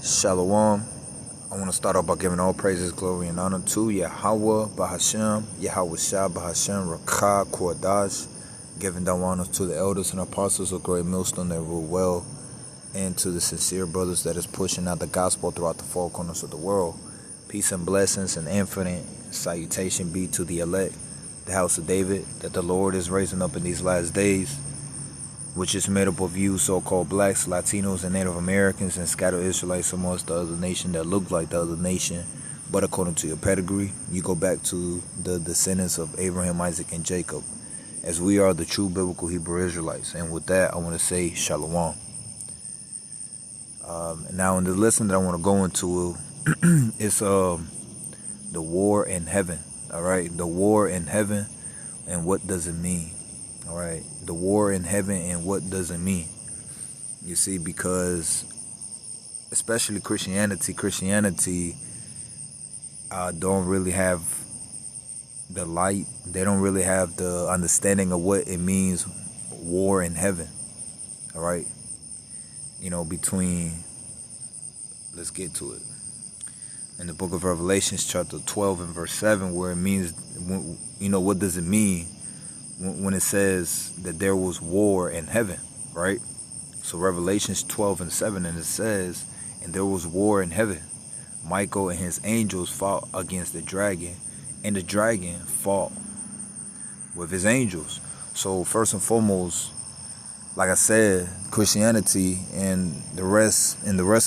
Shalom. I want to start off by giving all praises, glory, and honor to Yahweh, Bahashem, Yahweh Shah, Bahashem, Rakah, Kordash, giving down honor to the elders and apostles of Great Millstone that rule well, and to the sincere brothers that is pushing out the gospel throughout the four corners of the world. Peace and blessings and infinite salutation be to the elect, the house of David, that the Lord is raising up in these last days, which is made up of you so-called blacks, Latinos, and Native Americans, and scattered Israelites amongst the other nation that look like the other nation. But according to your pedigree, you go back to the descendants of Abraham, Isaac, and Jacob, as we are the true biblical Hebrew Israelites. And with that, I want to say Shalom. Now, in the lesson that I want to go into is the war in heaven. All right, the war in heaven, and what does it mean? All right, the war in heaven and what does it mean? You see, because especially Christianity don't really have the light. They don't really have the understanding of what it means, war in heaven. All right, let's get to it. In the book of Revelations, chapter 12 and verse 7, where it means, what does it mean when it says that there was war in heaven, right? So Revelations 12 and 7, and it says, and there was war in heaven. Michael and his angels fought against the dragon, and the dragon fought with his angels. So first and foremost, like I said, Christianity and the rest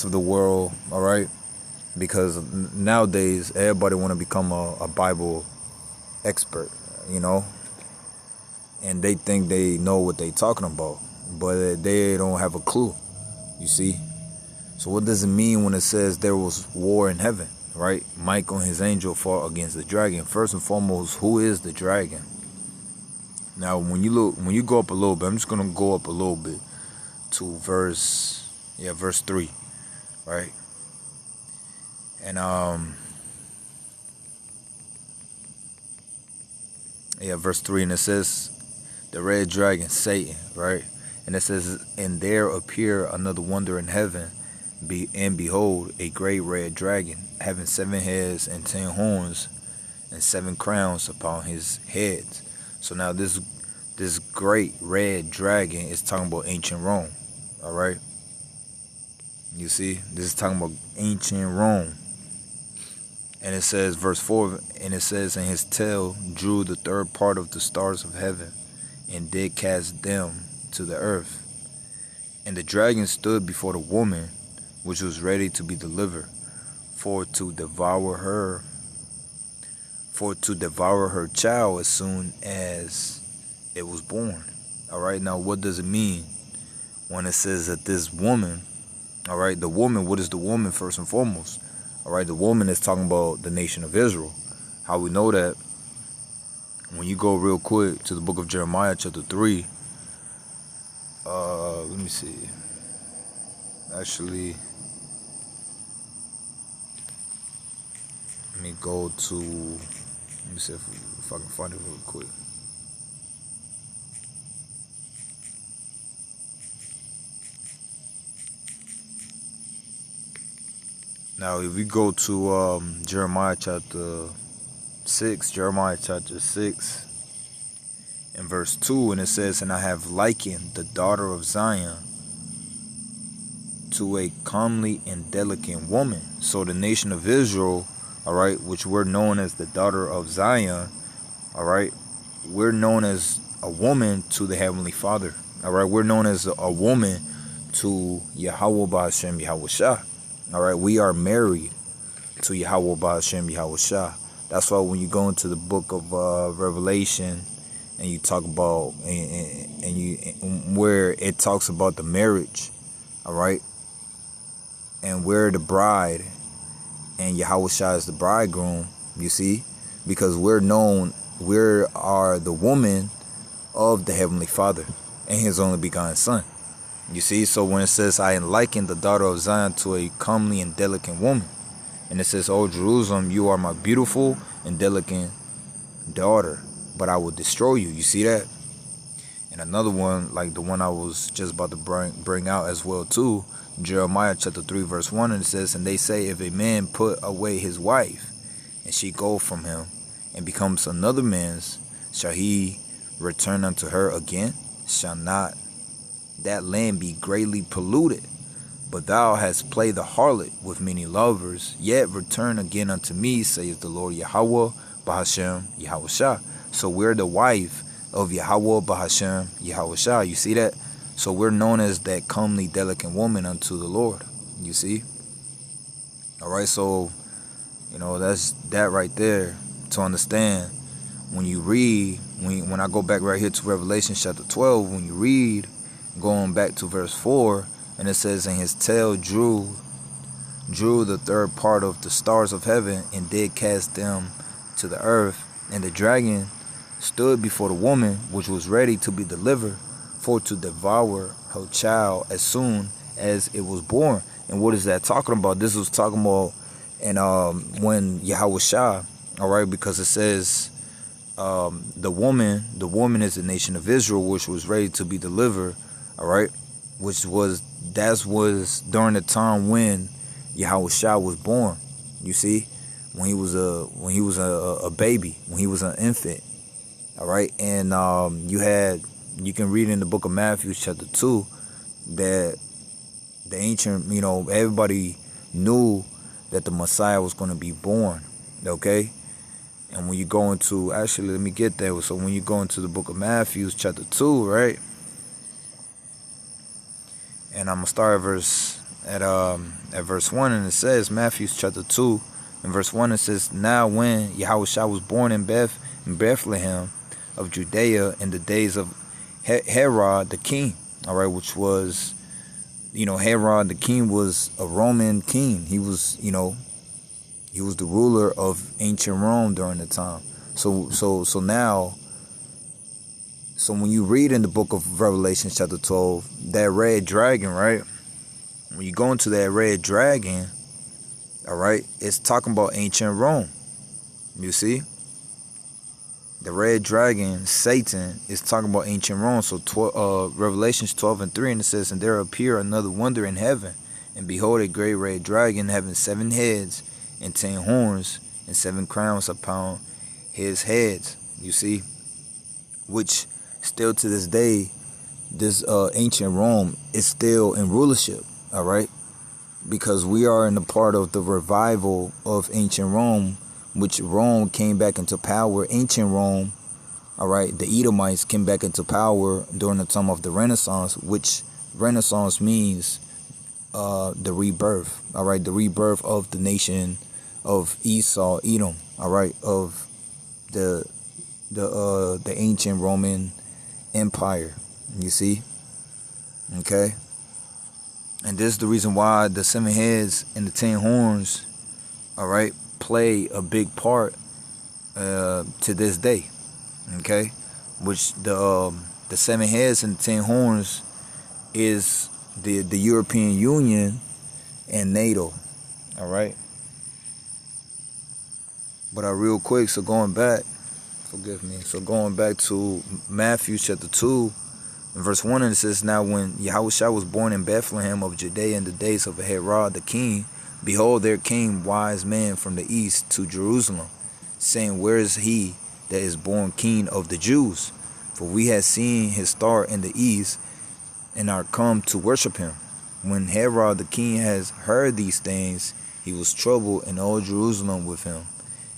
of the world, all right? Because nowadays everybody want to become a Bible expert, and they think they know what they talking about, but they don't have a clue, you see. So what does it mean when it says there was war in heaven, right? Michael and his angel fought against the dragon. First and foremost, who is the dragon? Now, when you go up a little bit, I'm just gonna go up a little bit to verse 3, right? And verse 3, and it says, the red dragon, Satan, right? And it says, and there appeared another wonder in heaven, and behold, a great red dragon, having 7 heads and 10 horns, and 7 crowns upon his heads. So now this great red dragon is talking about ancient Rome, all right? You see, this is talking about ancient Rome. And it says, verse 4, and it says, and his tail drew the third part of the stars of heaven, and did cast them to the earth. And the dragon stood before the woman, which was ready to be delivered, for to devour her child as soon as it was born. All right, now what does it mean when it says that this woman, all right, the woman, what is the woman first and foremost? All right, the woman is talking about the nation of Israel. How we know that? When you go real quick to the book of Jeremiah, chapter 3, let me see. Actually, let me see if I can find it real quick. Now, if we go to Jeremiah chapter 6, and verse 2, and it says, and I have likened the daughter of Zion to a comely and delicate woman. So the nation of Israel, all right, which we're known as the daughter of Zion, all right, we're known as a woman to the Heavenly Father, all right, we're known as a woman to Yahweh Bahashem, Yahweh Shah, all right, we are married to Yahweh Bahashem, Yahweh Shah. That's why when you go into the book of Revelation, and you talk about where it talks about the marriage, all right, and we're the bride, and Yahweh Shah is the bridegroom. You see, because we are the woman of the Heavenly Father and His only begotten Son. You see, so when it says, I liken the daughter of Zion to a comely and delicate woman, and it says, O Jerusalem, you are my beautiful and delicate daughter, but I will destroy you. You see that? And another one, like the one I was just about to bring out as well too, Jeremiah chapter 3 verse 1, and it says, and they say, if a man put away his wife, and she go from him, and becomes another man's, shall he return unto her again? Shall not that land be greatly polluted? But thou hast played the harlot with many lovers, yet return again unto me, saith the Lord Yahweh, Bahashem, Yahweh. So we're the wife of Yahweh, Bahashem, Yahweh. You see that? So we're known as that comely, delicate woman unto the Lord. You see? Alright, so, that's that right there to understand. When you read, when I go back right here to Revelation chapter 12, when you read, going back to verse 4, and it says, and his tail drew the third part of the stars of heaven, and did cast them to the earth. And the dragon stood before the woman, which was ready to be delivered, for to devour her child as soon as it was born. And what is that talking about? This was talking about, and when Yahweh Shah, all right, because it says, the woman is the nation of Israel, which was ready to be delivered, all right, that was during the time when Yahweh Shah was born. You see, when he was a baby, when he was an infant, all right, and you can read in the book of Matthew chapter 2 that the ancient, everybody knew that the Messiah was going to be born, okay? And when you go into, actually, let me get there. So when you go into the book of Matthew chapter 2, right? And I'm going to start at verse 1, and it says, Matthew chapter 2, and verse 1, it says, now when Yahweh Shah was born in Bethlehem of Judea in the days of Herod the king, all right, which was, Herod the king was a Roman king. He was, he was the ruler of ancient Rome during the time. So when you read in the book of Revelation chapter 12, that red dragon, right? When you go into that red dragon, all right, it's talking about ancient Rome. You see? The red dragon, Satan, is talking about ancient Rome. So Revelations 12 and 3, and it says, and there appeared another wonder in heaven, and behold, a great red dragon having 7 heads and 10 horns and 7 crowns upon his heads. You see? Which still to this day, this ancient Rome is still in rulership, all right? Because we are in the part of the revival of ancient Rome, which Rome came back into power. Ancient Rome, all right, the Edomites came back into power during the time of the Renaissance, which Renaissance means the rebirth, all right, the rebirth of the nation of Esau, Edom, all right, of the ancient Roman Empire. You see? Okay? And this is the reason why the 7 heads and the 10 horns, all right, play a big part to this day. Okay? Which the 7 heads and the 10 horns is the European Union and NATO. All right? But real quick, so going back, forgive me. So going back to Matthew chapter 2, verse 1, and it says, now when Yahushua was born in Bethlehem of Judea in the days of Herod the king, behold, there came wise men from the east to Jerusalem, saying, where is he that is born king of the Jews? For we had seen his star in the east, and are come to worship him. When Herod the king has heard these things, he was troubled, and all Jerusalem with him.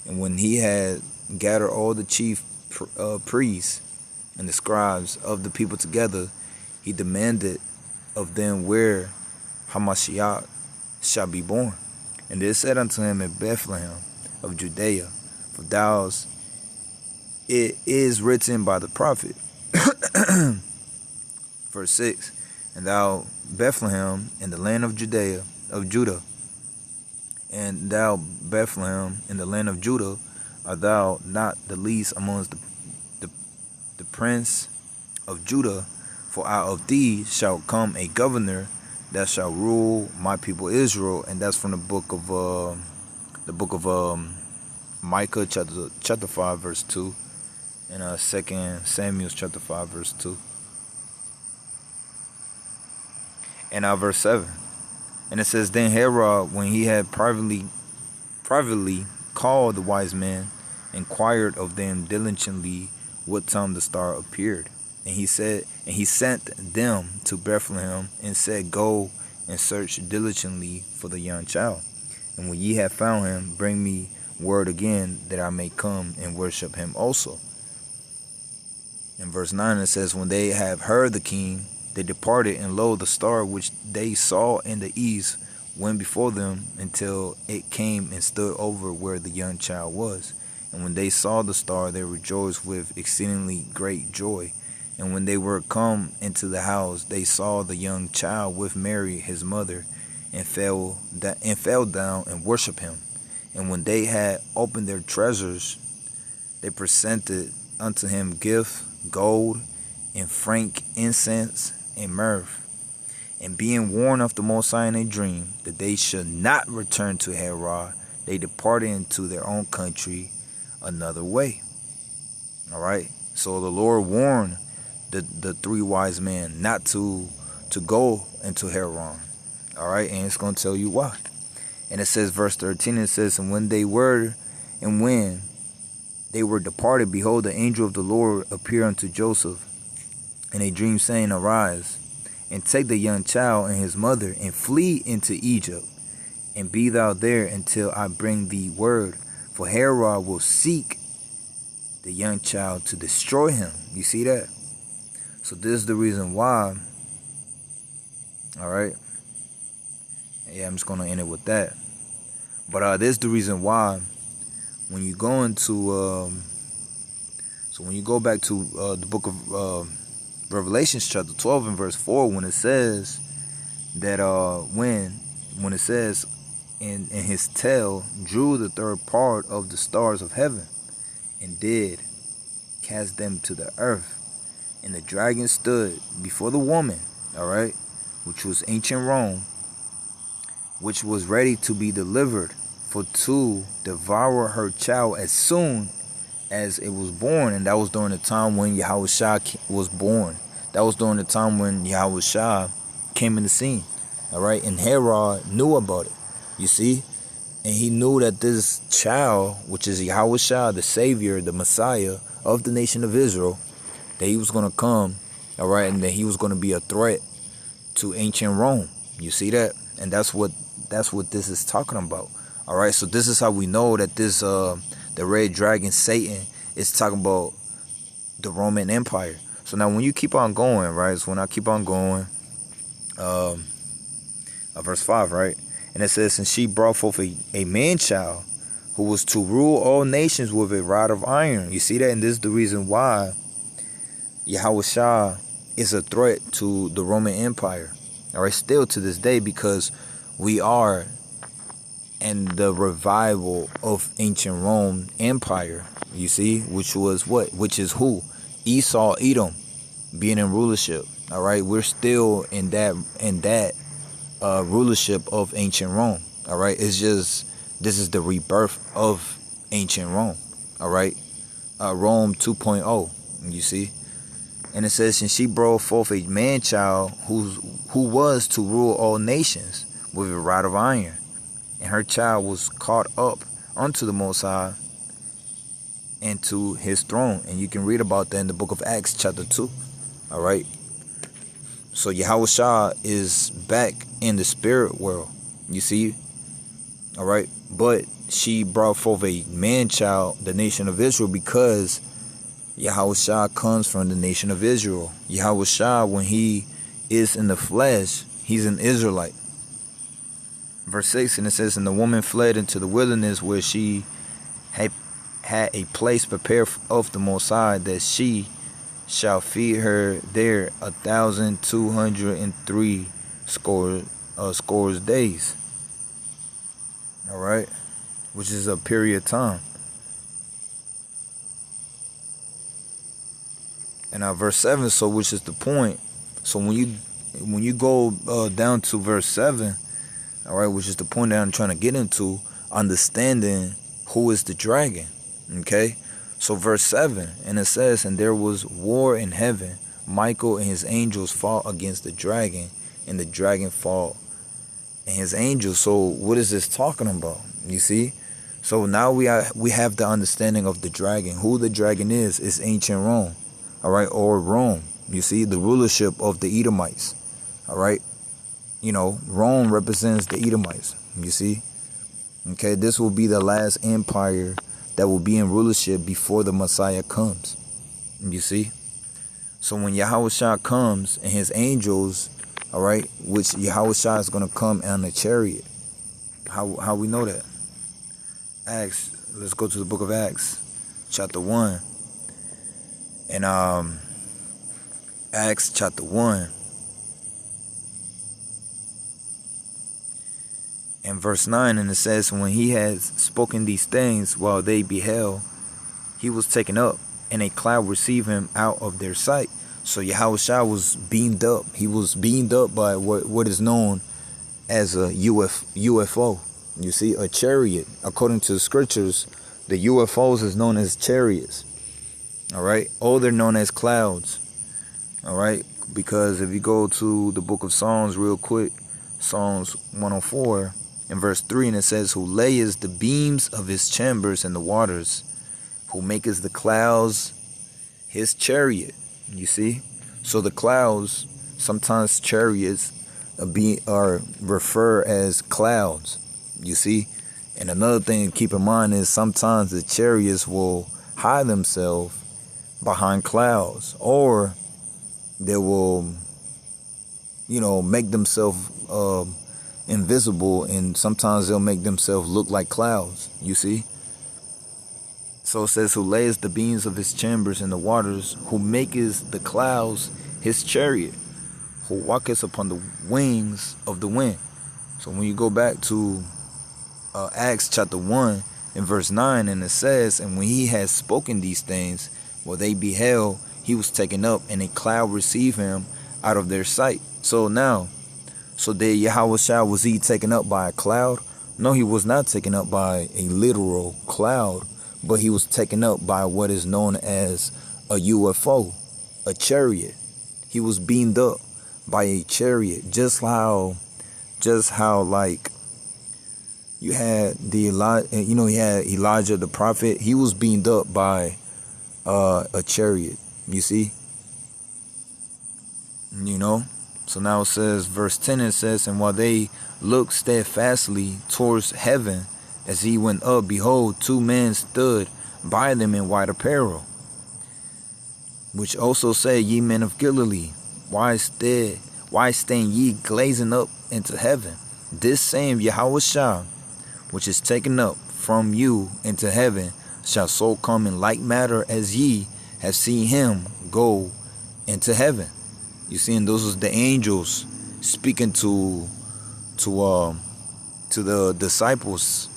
And when he had gathered all the chief priests and the scribes of the people together, he demanded of them where Hamashiach shall be born. And they said unto him, in Bethlehem of Judea, for it is written by the prophet. Verse 6, and thou Bethlehem in the land of Judah, and thou Bethlehem in the land of Judah, art thou not the least amongst the prince of Judah, for out of thee shall come a governor that shall rule my people Israel. And that's from the book of Micah chapter 5 verse 2, and 2 Samuel chapter 5 verse 2. And now verse 7. And it says, then Herod, when he had privately called the wise men, inquired of them diligently what time the star appeared. And he sent them to Bethlehem, and said, go and search diligently for the young child. And when ye have found him, bring me word again, that I may come and worship him also. In verse 9 it says, when they have heard the king, they departed, and lo, the star which they saw in the east went before them, until it came and stood over where the young child was. And when they saw the star, they rejoiced with exceedingly great joy. And when they were come into the house, they saw the young child with Mary his mother, and fell down and worshipped him. And when they had opened their treasures, they presented unto him gifts, gold, and frankincense, and myrrh. And being warned of the Most High in a dream, that they should not return to Herod, they departed into their own country another way. All right. So the Lord warned the three wise men not to go into Herod. All right. And it's going to tell you why. And it says, verse 13, it says, and when they were departed, behold, the angel of the Lord appeared unto Joseph in a dream, saying, arise, and take the young child and his mother, and flee into Egypt, and be thou there until I bring thee word. For Herod will seek the young child to destroy him. You see that? So this is the reason why. All right. Yeah, I'm just going to end it with that. But this is the reason why when you go into, so when you go back to the book of Revelation chapter 12 and verse 4, when it says that when it says, in his tail drew the third part of the stars of heaven, and did cast them to the earth. And the dragon stood before the woman, all right, which was ancient Rome, which was ready to be delivered, for to devour her child as soon as it was born. And that was during the time when Yahushua was born. That was during the time when Yahushua came in the scene. All right. And Herod knew about it. You see? And he knew that this child, which is Yahushua, the Savior, the Messiah of the nation of Israel, that he was going to come. All right. And that he was going to be a threat to ancient Rome. You see that? And that's what this is talking about. All right. So this is how we know that this the red dragon, Satan, is talking about the Roman Empire. So now when you keep on going, right? So when I keep on going, verse 5, right? And it says, and she brought forth a man-child who was to rule all nations with a rod of iron. You see that? And this is the reason why Yahushua is a threat to the Roman Empire. All right, still to this day, because we are in the revival of ancient Rome Empire. You see, which was what? Which is who? Esau, Edom, being in rulership. All right, we're still in that rulership of ancient Rome. All right, it's just this is the rebirth of ancient Rome. All right, Rome 2.0. You see. And it says, and she brought forth a man-child who was to rule all nations with a rod of iron. And her child was caught up unto the Most High and to his throne. And you can read about that in the book of Acts chapter 2. All right. So Yahushua is back in the spirit world. You see. All right. But she brought forth a man-child, the nation of Israel, because Yahushua comes from the nation of Israel. Yahushua, when he is in the flesh, he's an Israelite. Verse 6, and it says, and the woman fled into the wilderness, where she had a place prepared of the Most High, that she shall feed her there 1,203 scores days. All right, which is a period of time. And now verse 7, so which is the point. So when you go down to verse 7, all right, which is the point that I'm trying to get into, understanding who is the dragon. Okay, so verse 7, and it says, and there was war in heaven. Michael and his angels fought against the dragon, and the dragon fought, and his angels. So what is this talking about? You see? So now we have the understanding of the dragon. Who the dragon is ancient Rome. All right, or Rome. You see, the rulership of the Edomites. All right. You know, Rome represents the Edomites. You see? Okay, this will be the last empire that will be in rulership before the Messiah comes. You see? So when Yahushua comes and his angels, all right, which Yahushua is going to come on a chariot. How we know that? Acts, let's go to the book of Acts, chapter 1. And Acts chapter 1 and verse 9, and it says, when he had spoken these things while they beheld, he was taken up, and a cloud received him out of their sight. So Yahushua was beamed up. He was beamed up by what is known as a UFO. You see, a chariot. According to the scriptures, the UFOs is known as chariots. All right. Or they're known as clouds. All right. Because if you go to the book of Psalms real quick, Psalms 104 and verse 3, and it says, who layeth the beams of his chambers in the waters, who maketh the clouds his chariot. You see? So the clouds, sometimes chariots are referred as clouds. You see? And another thing to keep in mind is sometimes the chariots will hide themselves behind clouds, or they will, you know, make themselves invisible, and sometimes they'll make themselves look like clouds. You see? So it says, who layeth the beams of his chambers in the waters, who maketh the clouds his chariot, who walketh upon the wings of the wind. So when you go back to Acts chapter 1 and verse 9, and it says, and when he had spoken these things, while they beheld, he was taken up, and a cloud received him out of their sight. So now, so did Yahushua, was he taken up by a cloud? No, he was not taken up by a literal cloud, but he was taken up by what is known as a UFO, a chariot. He was beamed up by a chariot, just how like you had he had Elijah the prophet. He was beamed up by a chariot. You see, you know. So now it says, verse 10, it says, and while they looked steadfastly towards heaven, as he went up, behold, two men stood by them in white apparel, which also say, ye men of Galilee, why stand ye gazing up into heaven? This same Yahushua, which is taken up from you into heaven, shall so come in like manner as ye have seen him go into heaven. You see, and those was the angels speaking to the disciples.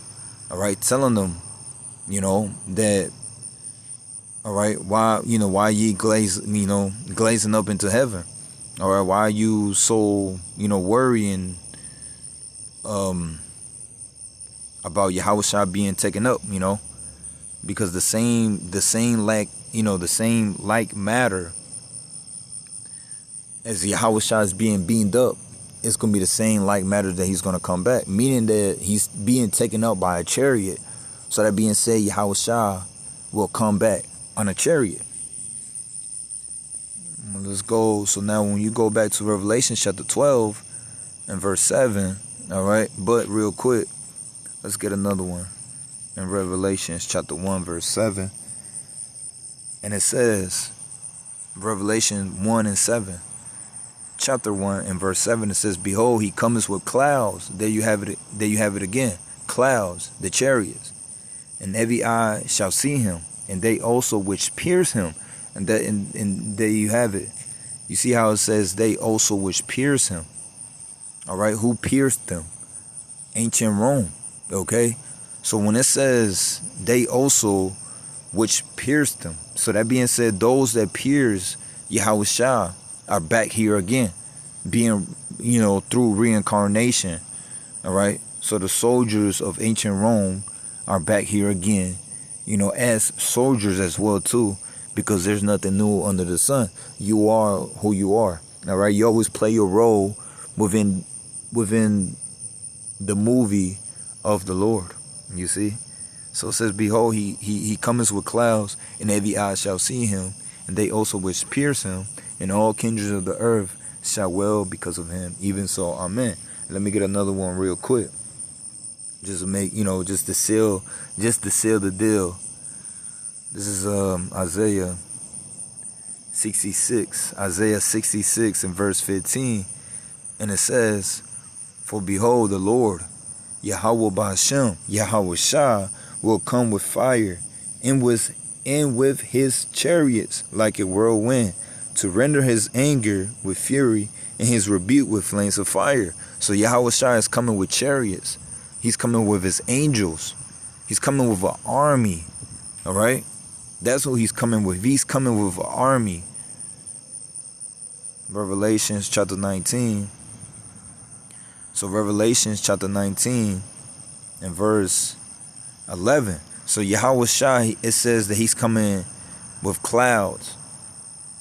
All right, telling them, you know, that, all right, why ye glazing up into heaven? All right, why are you so, worrying about Yahushua being taken up, because the same like matter as Yahushua is being beamed up, it's going to be the same like matter that he's going to come back, meaning that he's being taken up by a chariot. So that being said, Yahushua will come back on a chariot. Let's go. So now when you go back to Revelation chapter 12 and verse 7, all right, but real quick, let's get another one in Revelation chapter 1 verse 7. And it says, Revelation 1 and 7, chapter 1 and verse 7, it says, behold, he cometh with clouds. There you have it again. Clouds, the chariots. And every eye shall see him, and they also which pierce him. And there you have it. You see how it says they also which pierce him. All right, who pierced them? Ancient Rome. Okay, so when it says they also which pierced them, so that being said, those that pierce Yahushua are back here again, being, through reincarnation. All right, so the soldiers of ancient Rome are back here again, as soldiers as well too, because there's nothing new under the sun. You are who you are. All right, you always play your role within the movie of the Lord. You see? So it says, behold, he cometh with clouds, and every eye shall see him, and they also which pierce him, and all kindreds of the earth shall well because of him. Even so, amen. Let me get another one real quick. Just to make, just to seal the deal. This is Isaiah 66 and verse 15. And it says, for behold, the Lord, Yahweh Ba'ashem, Yahweh Shah, will come with fire, and with his chariots like a whirlwind, to render his anger with fury, and his rebuke with flames of fire. So Yahweh Shah is coming with chariots. He's coming with his angels. He's coming with an army. All right? That's who he's coming with. He's coming with an army. Revelations chapter 19. So Revelations chapter 19 and verse 11. So Yahweh Shah, it says that he's coming with clouds.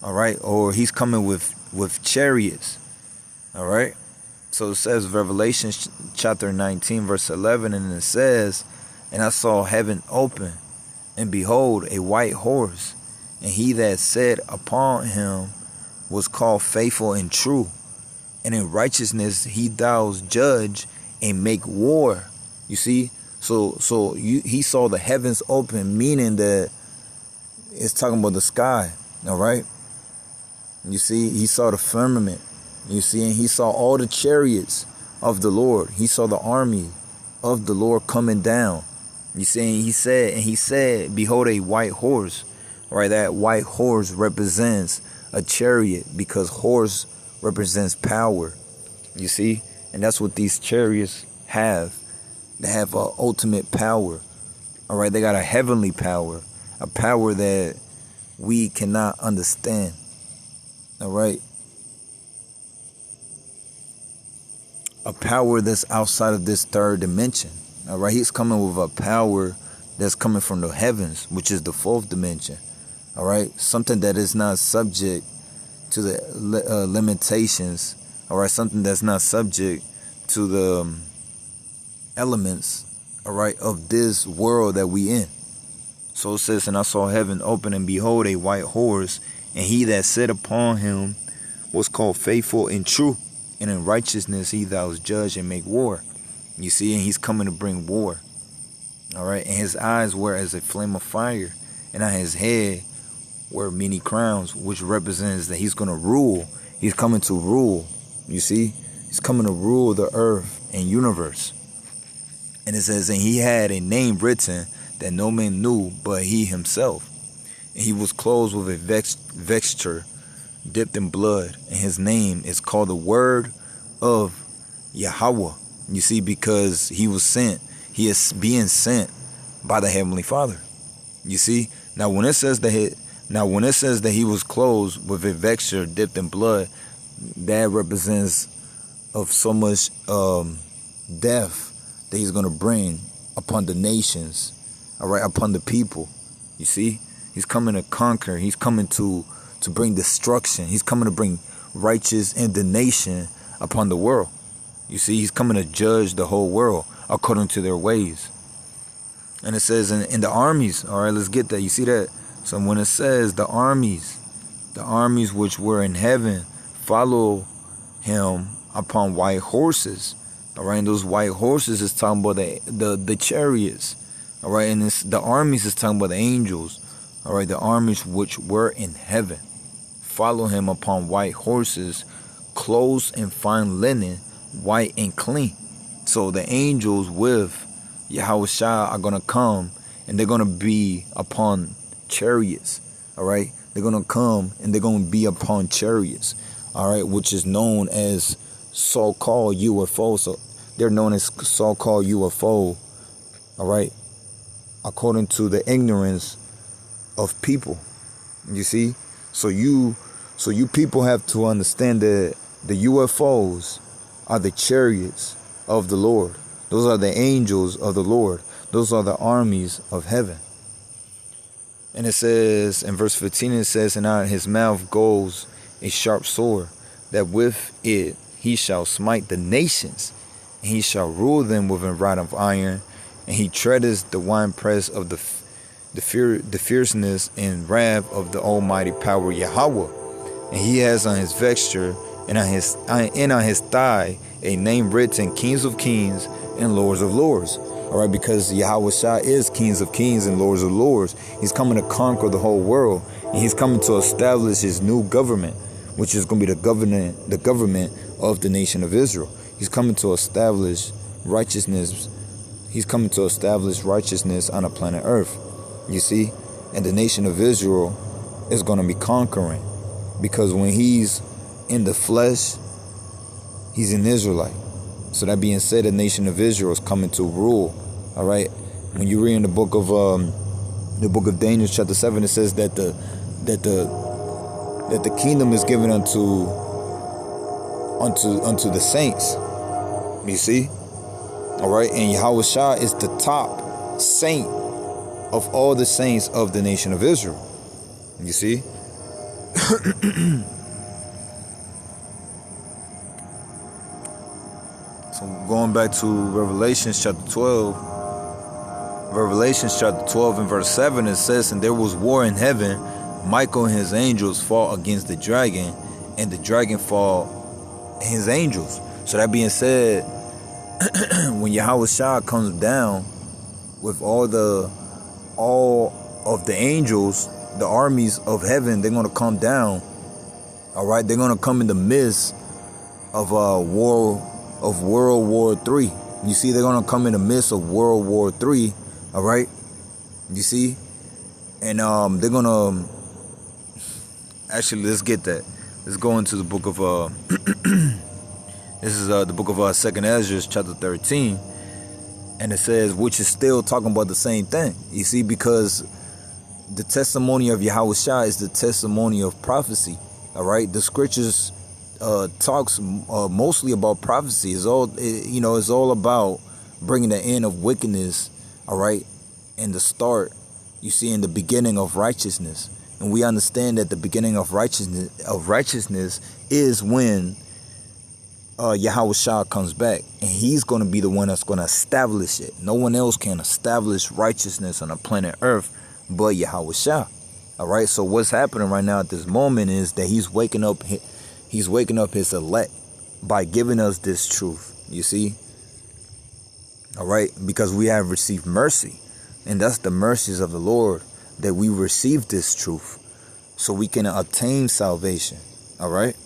All right? Or he's coming with chariots. All right? So it says Revelation chapter 19 verse 11, and it says, and I saw heaven open, and behold, a white horse, and he that sat upon him was called Faithful and True, and in righteousness he does judge and make war. You see? So he saw the heavens open, meaning that it's talking about the sky. All right? You see, he saw the firmament. You see, and he saw all the chariots of the Lord. He saw the army of the Lord coming down. You see, and he said, behold, a white horse. Right, that white horse represents a chariot, because horse represents power. You see, and that's what these chariots have. They have an ultimate power. All right, they got a heavenly power, a power that we cannot understand. All right. A power that's outside of this third dimension. All right, he's coming with a power that's coming from the heavens, which is the fourth dimension. All right, something that is not subject to the limitations. All right, something that's not subject to the elements, all right, of this world that we in. So it says, and I saw heaven open, and behold, a white horse, and he that sat upon him was called Faithful and True, and in righteousness he that was judge and make war. You see, and he's coming to bring war. All right, and his eyes were as a flame of fire, and on his head were many crowns, which represents that he's going to rule. He's coming to rule. You see, he's coming to rule the earth and universe. And it says, and he had a name written that no man knew but he himself. And he was clothed with a vesture dipped in blood, and his name is called the Word of Yahweh. You see, because he was sent. He is being sent by the Heavenly Father. You see, now when it says that he was clothed with a vesture dipped in blood, that represents of so much death that he's going to bring upon the nations, all right, upon the people. You see, he's coming to conquer. He's coming to bring destruction. He's coming to bring righteous indignation upon the world. You see, he's coming to judge the whole world according to their ways. And it says in the armies, all right, let's get that. You see that? So when it says the armies which were in heaven follow him upon white horses. All right, and those white horses is talking about the chariots. All right, and the armies is talking about the angels. All right, the armies which were in heaven follow him upon white horses, clothed in fine linen, white and clean. So the angels with Yahweh Shah are going to come, and they're going to be upon chariots. All right, they're going to come and they're going to be upon chariots. All right, which is known as so-called UFO. So they're known as so-called UFO. All right, according to the ignorance of people. You see, so you people have to understand that the UFOs are the chariots of the Lord. Those are the angels of the Lord. Those are the armies of heaven. And it says in verse 15, it says, and out of his mouth goes a sharp sword, that with it he shall smite the nations, and he shall rule them with a rod of iron, and he treadeth the winepress of the fierceness and wrath of the almighty power Yahweh. And he has on his vesture and on his thigh a name written, Kings of Kings and Lords of Lords. All right, because Yahweh Shah is Kings of Kings and Lords of Lords. He's coming to conquer the whole world, and he's coming to establish his new government, which is going to be the government of the nation of Israel. He's coming to establish righteousness. He's coming to establish righteousness on the planet Earth. You see, and the nation of Israel is going to be conquering, because when he's in the flesh, he's an Israelite. So that being said, the nation of Israel is coming to rule. All right. When you read in the book of Daniel, chapter 7, it says that the kingdom is given unto the saints. You see? All right. And Yahweh Shah is the top saint of all the saints of the nation of Israel. You see? So going back to Revelation chapter 12 and verse 7, it says, and there was war in heaven, Michael and his angels fought against the dragon, and the dragon fought his angels. So that being said, when Yahweh Shah comes down with all of the angels, the armies of heaven, they're going to come down. All right, they're going to come in the midst of World War III. You see, they're going to come in the midst of World War III. All right, you see, and they're going to actually, let's get that. Let's go into the book of this is the book of 2nd Ezra, chapter 13, and it says, which is still talking about the same thing. You see, because the testimony of Yahweh Shah is the testimony of prophecy. All right, the scriptures talks mostly about prophecy. It's all about bringing the end of wickedness. All right, and the start, you see, in the beginning of righteousness. And we understand that the beginning of righteousness is when Yahweh Shah comes back, and he's going to be the one that's going to establish it. No one else can establish righteousness on the planet Earth but Yahweh Shah. All right, so what's happening right now at this moment is that he's waking up his elect by giving us this truth. You see? All right, because we have received mercy, and that's the mercies of the Lord, that we receive this truth so we can obtain salvation. All right.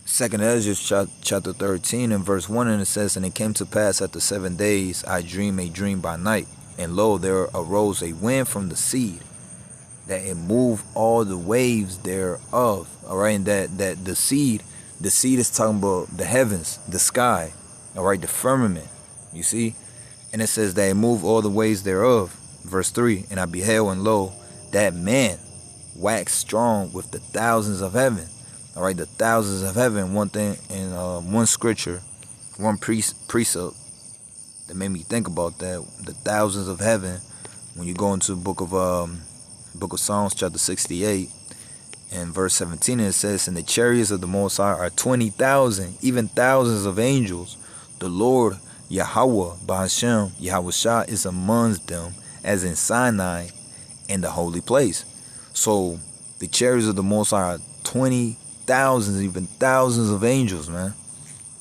2nd Ezra chapter 13 and verse 1, and it says, and it came to pass after 7 days, I dreamed a dream by night, and lo, there arose a wind from the sea, that it moved all the waves thereof. All right, and that the seed is talking about the heavens, the sky. All right, the firmament. You see, and it says that it moved all the waves thereof. Verse 3, and I beheld, and lo, that man waxed strong with the thousands of heaven. All right, the thousands of heaven. One thing in one scripture, one precept that made me think about that. The thousands of heaven. When you go into the book of Psalms, chapter 68, and verse 17, it says, and the chariots of the Most High are 20,000, even thousands of angels. The Lord Yahweh Bahashem, Yahweh Shah, is amongst them, as in Sinai, in the holy place. So the chariots of the Most High are 20,000, even thousands of angels, man.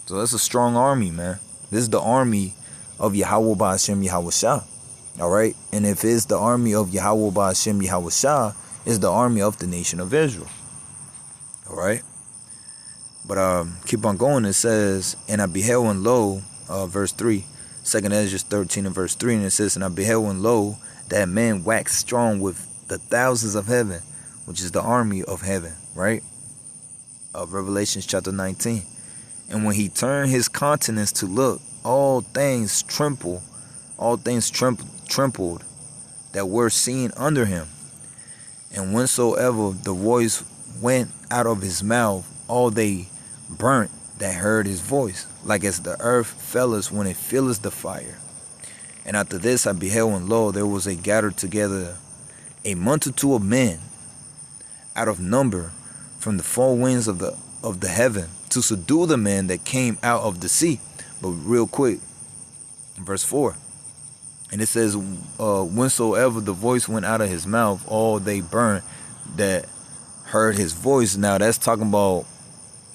So that's a strong army, man. This is the army of Yahweh Bahashem, Yahweh Shah. All right, and if it's the army of Yahweh Bahashem, Yahweh Shah, it's the army of the nation of Israel. All right, but keep on going. It says, and I beheld, and lo, verse 3, 2nd Ezra 13 and verse 3, and it says, and I beheld, and lo, that man waxed strong with the thousands of heaven, which is the army of heaven, right? Revelation chapter 19. And when he turned his countenance to look, all things trembled that were seen under him. And whensoever the voice went out of his mouth, all they burnt that heard his voice, like as the earth felleth when it filleth the fire. And after this I beheld, and lo, there was gathered together a multitude of men out of number from the four winds of the heaven, to subdue the man that came out of the sea. But real quick, verse 4. And it says, whensoever the voice went out of his mouth, all they burned that heard his voice. Now that's talking about,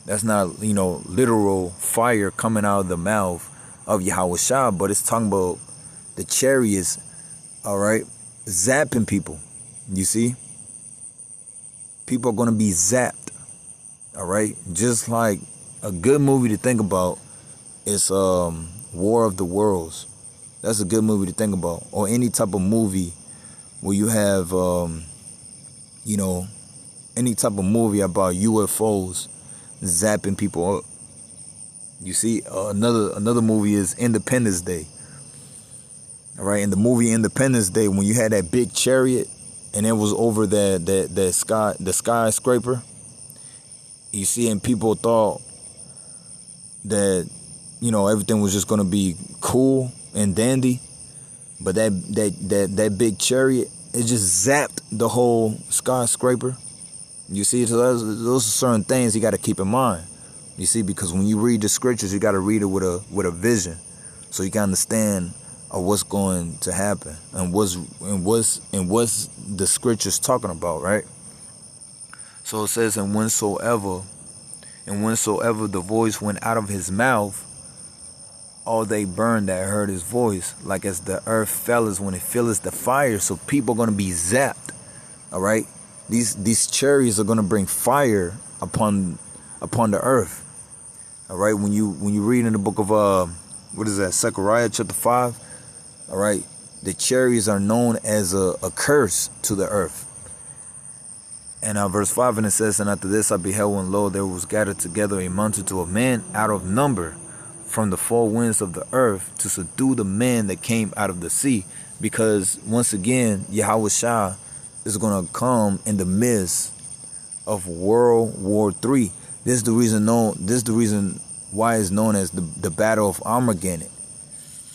that's not, literal fire coming out of the mouth of Yahushua, but it's talking about the chariots, all right, zapping people. You see? People are going to be zapped, all right? Just like a good movie to think about is War of the Worlds. That's a good movie to think about. Or any type of movie where you have, any type of movie about UFOs zapping people up. You see, another movie is Independence Day. All right, in the movie Independence Day, when you had that big chariot and it was over the skyscraper, you see, and people thought that everything was just gonna be cool and dandy, but that big chariot, it just zapped the whole skyscraper. You see, so those are certain things you got to keep in mind. You see, because when you read the scriptures, you got to read it with a vision, so you can understand what's going to happen and what's the scriptures talking about, right? So it says, and whensoever the voice went out of his mouth, all they burned that heard his voice, like as the earth felleth when it filleth the fire. So people are going to be zapped, all right? These chariots are going to bring fire upon the earth, all right? When you read in the book of Zechariah chapter 5, all right, the chariots are known as a curse to the earth. And verse 5, and it says, and after this I beheld, and lo, there was gathered together a multitude of men out of number from the four winds of the earth to subdue the man that came out of the sea. Because once again, Yahushua is going to come in the midst of World War III. This is the reason why it's known as the Battle of Armageddon.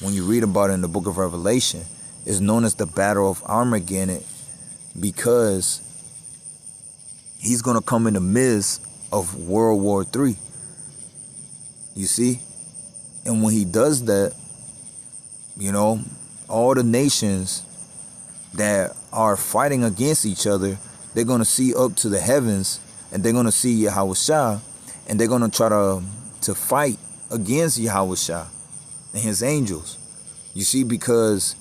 When you read about it in the book of Revelation, it's known as the Battle of Armageddon because he's going to come in the midst of World War III. You see? And when he does that, all the nations that are fighting against each other, they're going to see up to the heavens, and they're going to see Yahushua, and they're going to try to fight against Yahushua and his angels. You see, because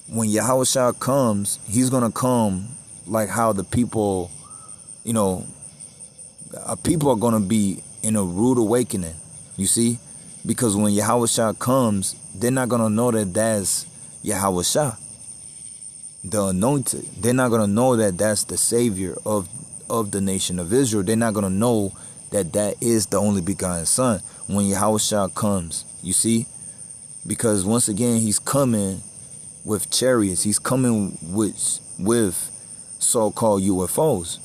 when Yahushua comes, he's going to come like how the people, people are going to be in a rude awakening. You see, because when Yahushua comes, they're not going to know that that's Yahushua, the anointed. They're not going to know that that's the savior of the nation of Israel. They're not going to know that that is the only begotten son when Yahushua comes. You see, because once again, he's coming with chariots. He's coming with so-called UFOs.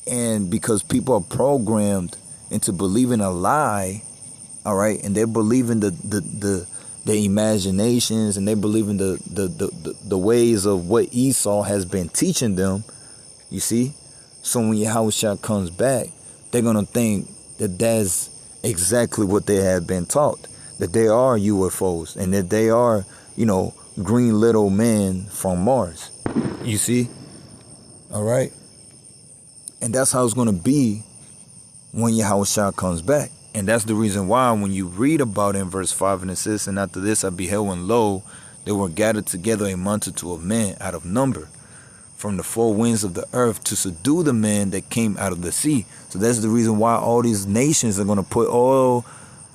And because people are programmed into believing a lie, all right, and they're believing the imaginations, and they believe in the ways of what Esau has been teaching them, you see. So when Yahushua comes back, they're going to think that that's exactly what they have been taught, that they are UFOs, and that they are, green little men from Mars, you see. All right. And that's how it's going to be when Yahushua comes back. And that's the reason why when you read about it in verse 5, and it says, and after this I beheld, and lo, they were gathered together a multitude of men out of number from the four winds of the earth to subdue the man that came out of the sea. So that's the reason why all these nations are going to put all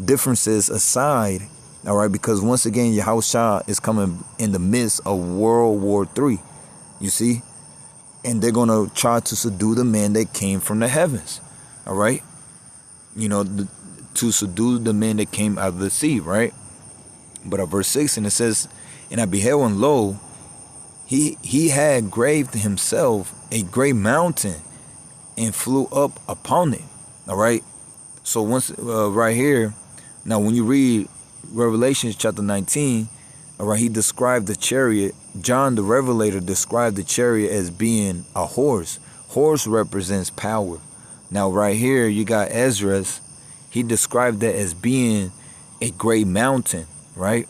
differences aside, all right, because once again, Yahushua is coming in the midst of World War III, you see, and they're going to try to subdue the man that came from the heavens, all right, to subdue the man that came out of the sea, right? But at verse 6, and it says, and I beheld, and lo, he had graved himself a great mountain and flew up upon it, all right? So once right here, now when you read Revelation chapter 19, all right, he described the chariot. John the Revelator described the chariot as being a horse. Horse represents power. Now right here you got Ezra. He described that as being a great mountain, right?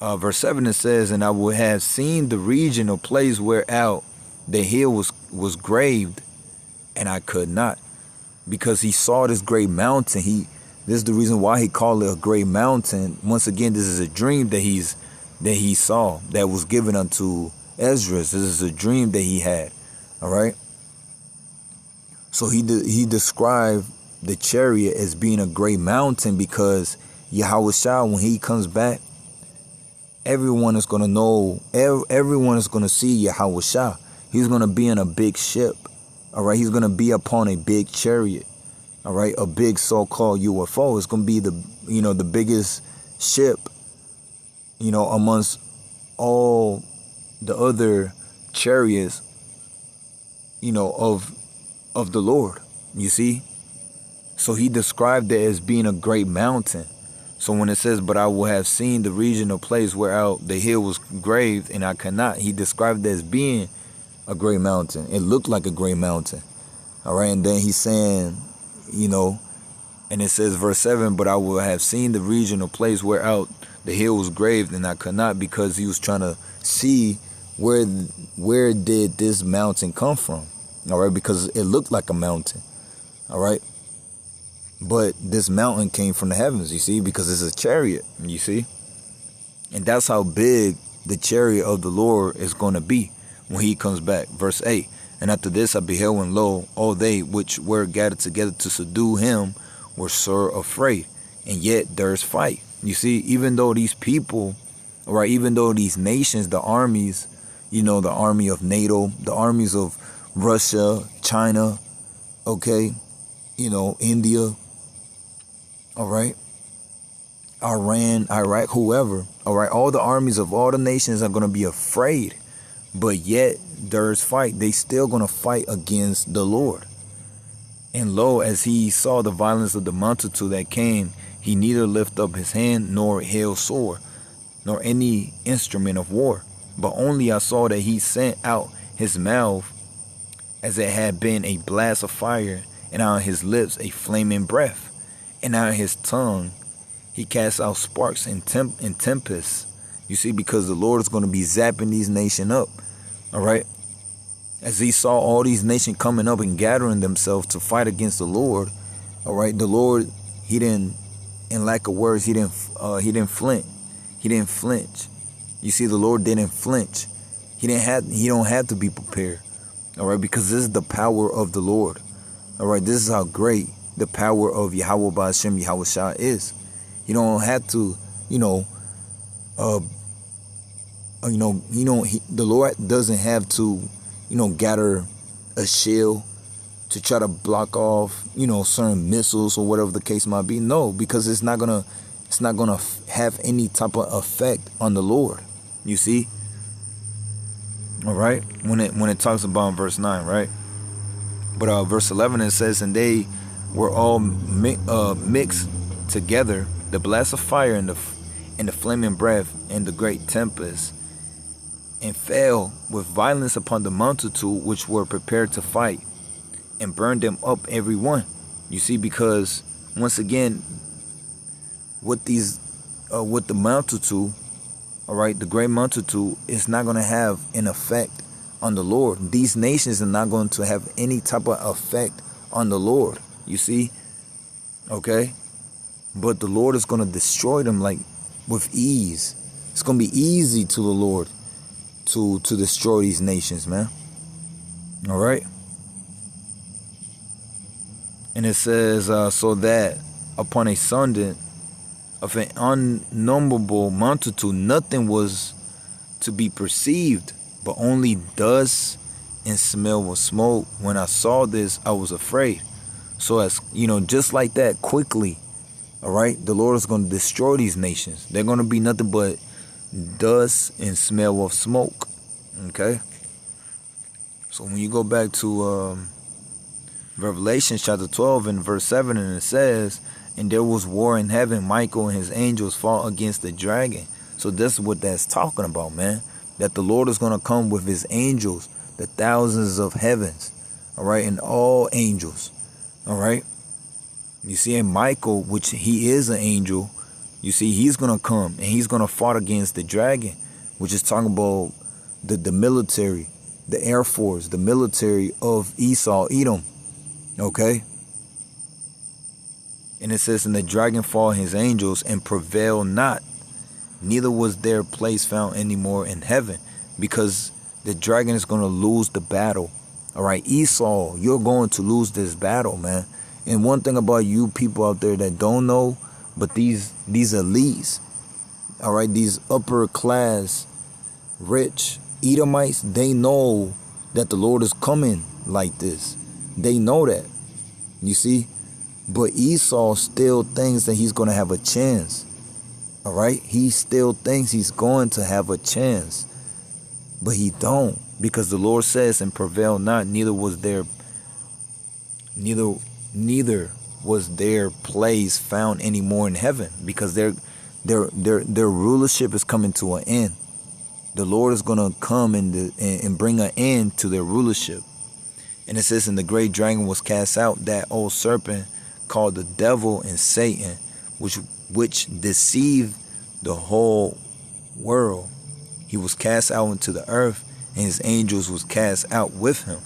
Verse 7, it says, and I would have seen the region or place whereout the hill was graved, and I could not. Because he saw this great mountain. This is the reason why he called it a great mountain. Once again, this is a dream that he saw, that was given unto Ezra. This is a dream that he had. All right. So he described the chariot as being a great mountain, because Yahweh Shah, when he comes back, everyone is going to know, everyone is going to see Yahweh Shah. He's going to be in a big ship. All right. He's going to be upon a big chariot. All right. A big so-called UFO. It's going to be the biggest ship, amongst all the other chariots, of the Lord, you see. So he described it as being a great mountain. So when it says, but I will have seen the region or place whereout the hill was graved, and I cannot, he described it as being a great mountain. It looked like a great mountain. All right. And then he's saying, and it says verse 7, but I will have seen the region or place whereout the hill was graved, and I could not, because he was trying to see where did this mountain come from. All right. Because it looked like a mountain. All right. But this mountain came from the heavens, you see, because it's a chariot, you see. And that's how big the chariot of the Lord is going to be when he comes back. Verse 8, and after this I beheld, and lo, all they which were gathered together to subdue him were sore afraid. And yet there's fight. You see, even though these people, right, even though these nations, the armies, the army of NATO, the armies of Russia, China, okay, India, all right, Iran, Iraq, whoever, all right, all the armies of all the nations are going to be afraid, but yet there's fight. They still going to fight against the Lord. And lo, as he saw the violence of the multitude that came, he neither lift up his hand nor held sword, nor any instrument of war, but only I saw that he sent out his mouth as it had been a blast of fire, and out of his lips a flaming breath. And out of his tongue he cast out sparks and tempests. You see, because the Lord is going to be zapping these nations up. All right. As he saw all these nations coming up and gathering themselves to fight against the Lord. All right. The Lord, he didn't, in lack of words, he didn't flinch. He didn't flinch. You see, the Lord didn't flinch. He don't have to be prepared. All right. Because this is the power of the Lord. All right. This is how great the power of Yahweh Ba'ashem Yahweh Shah is. You don't have to, the Lord doesn't have to, gather a shield to try to block off, certain missiles or whatever the case might be. No, because it's not gonna have any type of effect on the Lord. You see, all right. When it talks about in verse 9, right? But verse 11 it says, and they were all mixed together, the blast of fire and the flaming breath and the great tempest, and fell with violence upon the multitude which were prepared to fight, and burned them up every one. You see, because once again, with the multitude, all right, the great multitude is not going to have an effect on the Lord. These nations are not going to have any type of effect on the Lord. You see, okay, but the Lord is going to destroy them like with ease. It's going to be easy to the Lord to destroy these nations, man. All right. And it says, so that upon a sudden of an unnumberable multitude, nothing was to be perceived, but only dust and smell of smoke. When I saw this, I was afraid. So as just like that, quickly, all right, the Lord is going to destroy these nations. They're going to be nothing but dust and smell of smoke. Okay. So when you go back to Revelation chapter 12 and verse 7, and it says, and there was war in heaven, Michael and his angels fought against the dragon. So this is what that's talking about, man. That the Lord is going to come with his angels, the thousands of heavens, all right, and all angels, All right. You see, and Michael, which he is an angel, you see, he's going to come and he's going to fight against the dragon, which is talking about the military, the Air Force, the military of Esau, Edom. Okay. And it says, and the dragon fought his angels and prevailed not. Neither was their place found anymore in heaven, because the dragon is going to lose the battle. All right, Esau, you're going to lose this battle, man. And one thing about you people out there that don't know, but these elites, all right, these upper class, rich Edomites, they know that the Lord is coming like this. They know that, you see. But Esau still thinks that he's going to have a chance. All right, he still thinks he's going to have a chance, but he don't, because the Lord says, and prevail not, neither was their place found anymore in heaven, because their rulership is coming to an end. The Lord is going to come and bring an end to their rulership. And it says, and the great dragon was cast out, that old serpent called the devil and Satan, which deceived the whole world. He was cast out into the earth, and his angels was cast out with him.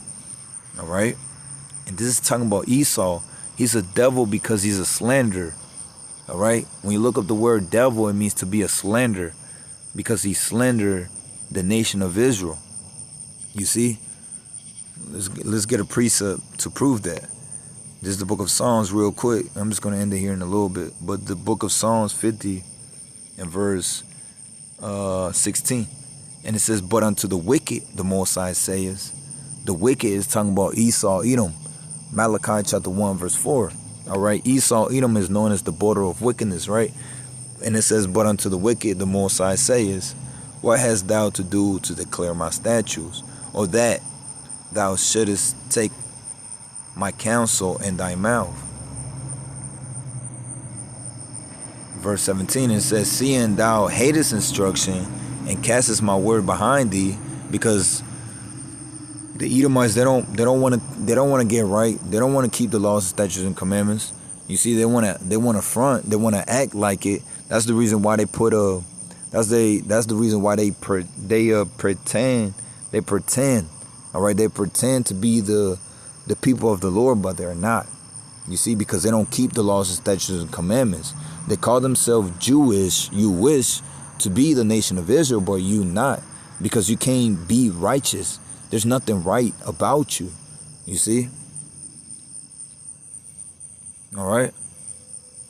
All right. And this is talking about Esau. He's a devil because he's a slanderer. All right. When you look up the word devil, it means to be a slanderer, because he slandered the nation of Israel. You see, let's get a precept to prove that. This is the book of Psalms real quick. I'm just going to end it here in a little bit. But the book of Psalms 50 and verse 16. And it says, but unto the wicked, the Most High says. The wicked is talking about Esau, Edom. Malachi chapter 1 verse 4. All right. Esau, Edom is known as the border of wickedness, right? And it says, but unto the wicked, the Most High says, what hast thou to do to declare my statutes? Or that thou shouldest take my counsel in thy mouth. Verse 17, it says, seeing thou hatest instruction and castest my word behind thee, because the Edomites, they don't want to get right. They don't want to keep the laws, statutes, and commandments. You see, they want to front. They want to act like it. That's the reason why they put that's the reason why they pretend. All right, they pretend to be the people of the Lord, but they're not. You see, because they don't keep the laws and statutes and commandments. They call themselves Jewish. You wish to be the nation of Israel, but you not, because you can't be righteous. There's nothing right about you. You see? All right.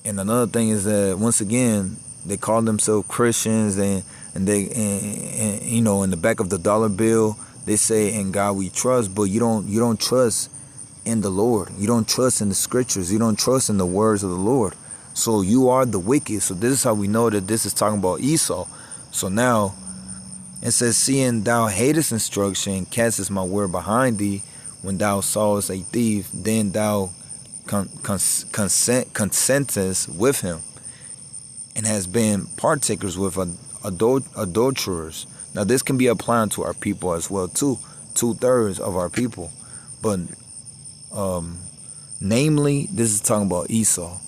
And another thing is that, once again, they call themselves Christians, and you know, in the back of the dollar bill, they say, in God we trust, but you don't trust in the Lord. You don't trust in the scriptures. You don't trust in the words of the Lord. So you are the wicked. So this is how we know that this is talking about Esau. So now it says, seeing thou hatest instruction, castest my word behind thee, when thou sawest a thief, then thou consentest with him, and has been partakers with adulterers. Now this can be applied to our people as well too. 2/3 of our people. But namely, this is talking about Esau.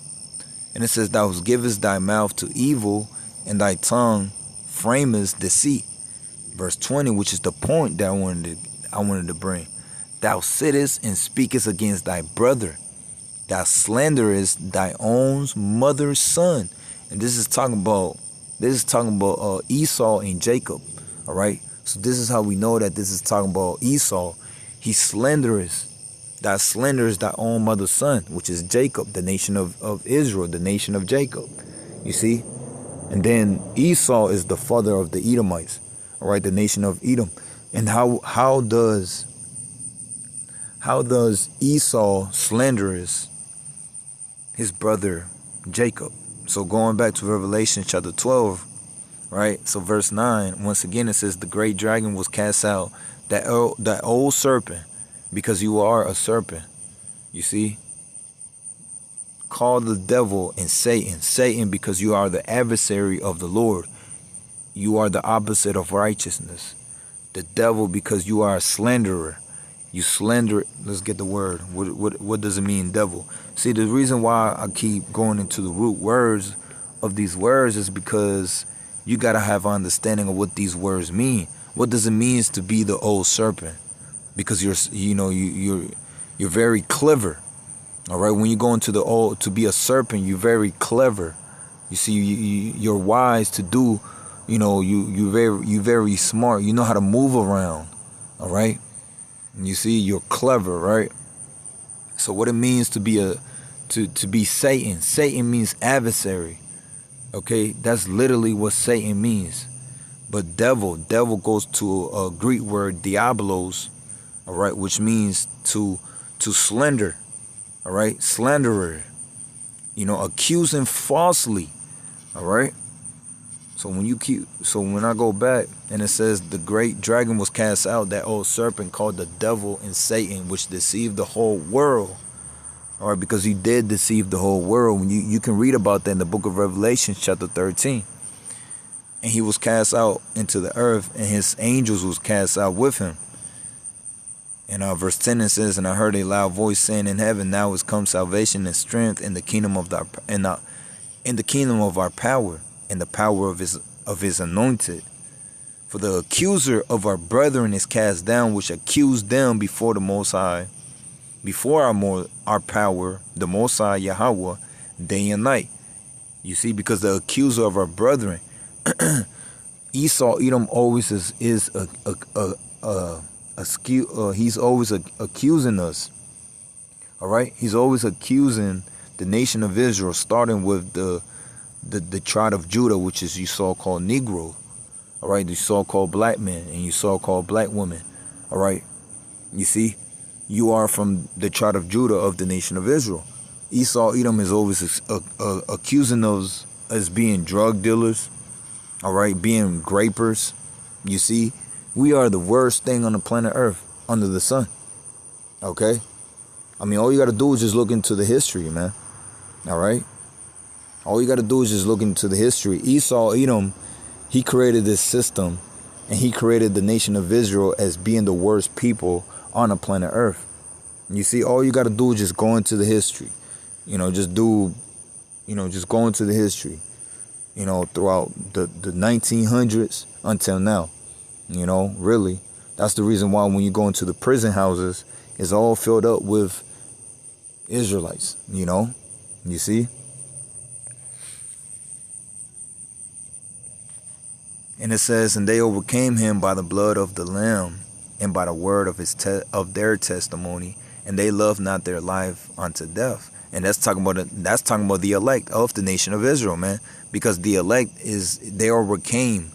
And it says, thou givest thy mouth to evil, and thy tongue framest deceit. Verse 20, which is the point that I wanted to bring. Thou sittest and speakest against thy brother. Thou slanderest thy own mother's son. And this is talking about Esau and Jacob. All right. So this is how we know that this is talking about Esau. He slanderous. That slanders thy own mother's son, which is Jacob, the nation of Israel, the nation of Jacob. You see? And then Esau is the father of the Edomites. All right, the nation of Edom. And how does Esau slanderous his brother Jacob? So going back to Revelation chapter 12, right? So verse 9, once again it says, the great dragon was cast out, that old serpent, because you are a serpent. You see? Called the devil and Satan. Satan, because you are the adversary of the Lord. You are the opposite of righteousness. The devil, because you are a slanderer. You slender it. Let's get the word. What does it mean, devil? See, the reason why I keep going into the root words of these words is because you gotta have an understanding of what these words mean. What does it mean to be the old serpent? Because you're very clever. All right, when you go into the old to be a serpent, you're very clever. You see, you're wise to do. You very smart. You know how to move around. All right. You see, you're clever, right? So what it means to be to be Satan. Satan means adversary. Okay, that's literally what Satan means. But devil goes to a Greek word diabolos, all right, which means to slander, all right, slanderer. Accusing falsely, all right. So when I go back and it says the great dragon was cast out, that old serpent called the devil and Satan, which deceived the whole world. All right, because he did deceive the whole world. When you can read about that in the book of Revelation, chapter 13. And he was cast out into the earth, and his angels was cast out with him. And verse 10 it says, and I heard a loud voice saying in heaven, now is come salvation and strength in the kingdom of in the kingdom of our power, and the power of his anointed. For the accuser of our brethren is cast down, which accused them before the Most High, before our power, the Most High Yahweh, day and night. You see, because the accuser of our brethren, Esau Edom always is he's always accusing us. All right, he's always accusing the nation of Israel, starting with the tribe of Judah, which is you so-called Negro. All right, you so-called black men and you so-called black women. All right, you see, you are from the tribe of Judah of the nation of Israel. Esau Edom is always accusing us as being drug dealers. All right, being grapers. You see, we are the worst thing on the planet Earth under the sun. Okay, I mean, all you got to do is just look into the history, man. All right, all you got to do is just look into the history. Esau Edom, he created this system, and he created the nation of Israel as being the worst people on the planet Earth. You see, all you got to do is just go into the history. Just go into the history. Throughout the 1900s until now. Really, that's the reason why when you go into the prison houses, it's all filled up with Israelites. You see. And it says, and they overcame him by the blood of the Lamb and by the word of their testimony, and they loved not their life unto death. And that's talking about the elect of the nation of Israel, man. Because the elect they overcame.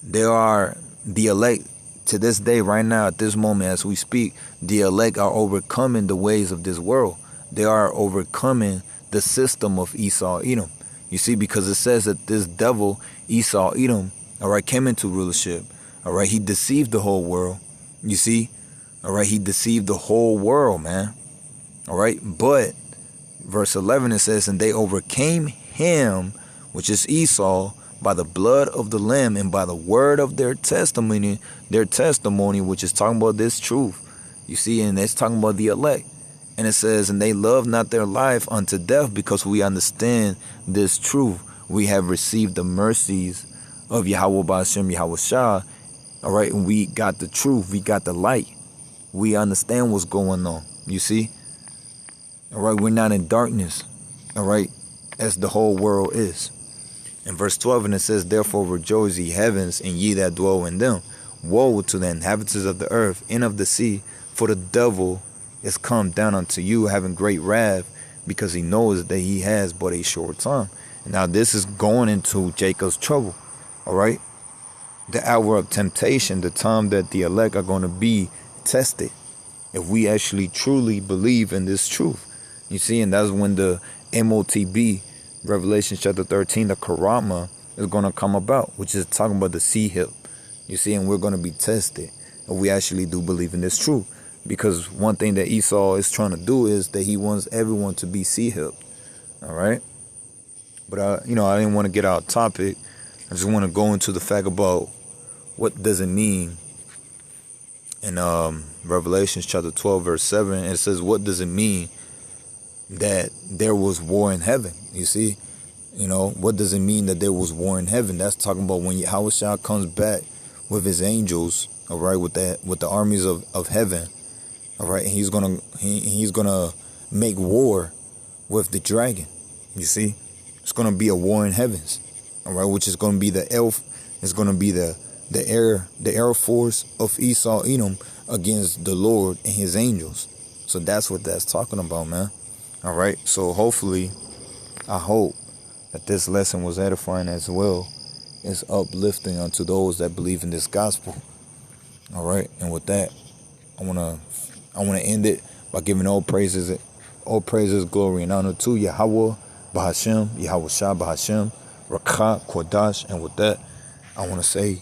They are the elect to this day, right now, at this moment as we speak. The elect are overcoming the ways of this world. They are overcoming the system of Esau Edom. You see, because it says that this devil, Esau Edom, all right, came into rulership. All right, he deceived the whole world. You see, all right, he deceived the whole world, man. All right, but verse 11, it says, and they overcame him, which is Esau, by the blood of the Lamb and by the word of their testimony, which is talking about this truth. You see, and it's talking about the elect. And it says, and they love not their life unto death, because we understand this truth. We have received the mercies of Yahweh Ba'ashem Yahweh Shah. All right, and we got the truth. We got the light. We understand what's going on. You see? All right, we're not in darkness. All right, as the whole world is. In verse 12, and it says, therefore rejoice ye heavens, and ye that dwell in them. Woe to the inhabitants of the earth and of the sea, for the devil is come down unto you, having great wrath, because he knows that he has but a short time. Now this is going into Jacob's trouble. All right, the hour of temptation, the time that the elect are going to be tested, if we actually truly believe in this truth. You see, and that's when the MOTB, Revelation chapter 13, the Karama, is going to come about, which is talking about the sea hip. You see, and we're going to be tested if we actually do believe in this truth. Because one thing that Esau is trying to do is that he wants everyone to be sea hip. All right. But, I didn't want to get out topic. I just want to go into the fact about what does it mean in Revelations chapter 12 verse 7, it says, what does it mean that there was war in heaven? You see, what does it mean that there was war in heaven? That's talking about when Yahushua comes back with his angels, all right, with the armies of heaven, all right, and he's gonna make war with the dragon. You see, it's gonna be a war in heavens, all right, which is gonna be the air force of Esau Edom against the Lord and his angels. So that's what that's talking about, man. All right. So hopefully, I hope that this lesson was edifying as well. It's uplifting unto those that believe in this gospel. All right. And with that, I wanna end it by giving all praises, glory, and honor to Yahweh Bahashem, Yahweh Shah Bahashem, Rakha Kodash. And with that, I want to say